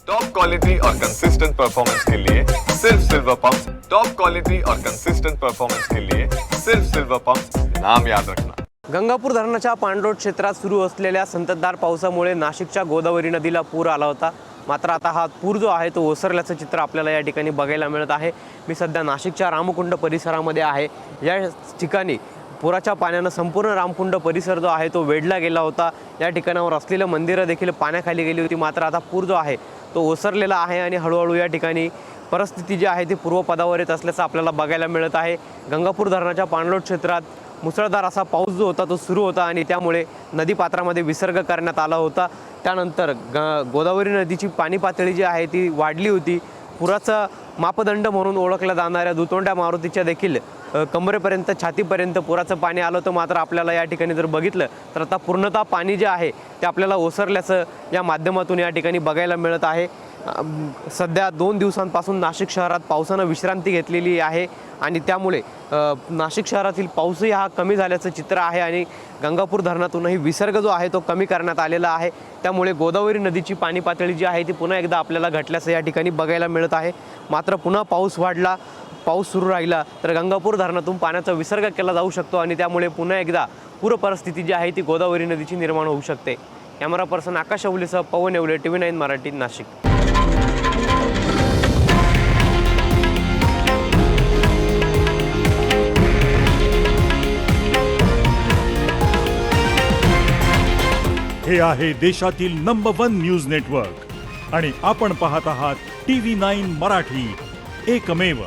Top quality और consistent performance के लिए सिर्फ सिल्वर पंप्स। टॉप क्वालिटी और कंसिस्टेंट परफॉर्मेंस के लिए सिर्फ सिल्वर पंप्स, नाम याद रखना। गंगापूर धरणाच्या पाणलोट क्षेत्रात सुरू असलेल्या संततधार पावसामुळे नाशिकच्या गोदावरी नदीला पूर आला होता। मात्र आता हा पूर जो आहे तो ओसरल्याचं चित्र आपल्याला या ठिकाणी बघायला मिळत आहे। मी सध्या नाशिकच्या रामकुंड परिसरामध्ये आहे। या ठिकाणी पुराच्या पाण्याने संपूर्ण रामकुंड परिसर जो आहे तो वेढला गेला होता। या ठिकाणावर असलेले मंदिरं देखील पाण्याखाली गेली होती। मात्र आता पूर जो आहे तो ओसरलेला आहे आणि हळूहळू या ठिकाणी परिस्थिती जी आहे ती पूर्वपदावर येत असल्याचं आपल्याला बघायला मिळत आहे। गंगापूर धरणाच्या पाणलोट क्षेत्रात मुसळधार असा पाऊस जो होता तो सुरू होता आणि त्यामुळे नदीपात्रामध्ये विसर्ग करण्यात आला होता। त्यानंतर गोदावरी नदीची पाणी पातळी जी आहे ती वाढली होती। पुराचा मापदंड म्हणून ओळखल्या जाणाऱ्या दुतोंड्या मारुतीच्या देखील कमरेपर्यंत छातीपर्यंत पुराचं पाणी आलं होतं। मात्र आपल्याला या ठिकाणी जर बघितलं तर आता पूर्णतः पाणी जे आहे ते आपल्याला ओसरल्याचं या माध्यमातून या ठिकाणी बघायला मिळत आहे। सध्या 2 दिवसांपासून नाशिक शहरात पावसानं विश्रांती घेतलेली आहे आणि त्यामुळे नाशिक शहरातील पाऊसही हा कमी झाल्याचं चित्र आहे आणि गंगापूर धरणातूनही विसर्ग जो आहे तो कमी करण्यात आलेला आहे। त्यामुळे गोदावरी नदीची पाणी पातळी जी आहे ती पुन्हा एकदा आपल्याला घटल्याचं या ठिकाणी बघायला मिळत आहे। मात्र पुन्हा पाऊस वाढला, पाऊस सुरू राहिला तर गंगापूर धरणातून पाण्याचा विसर्ग केला जाऊ शकतो आणि त्यामुळे पुन्हा एकदा पूर परिस्थिती जी आहे ती गोदावरी नदीची निर्माण होऊ शकते। कॅमेरा पर्सन आकाश अवलेसह पवन येवले, TV9 मराठी, नाशिक। हे आहे देशातील नंबर 1 न्यूज नेटवर्क आणि आपण पाहत आहात TV9 मराठी, एकमेव।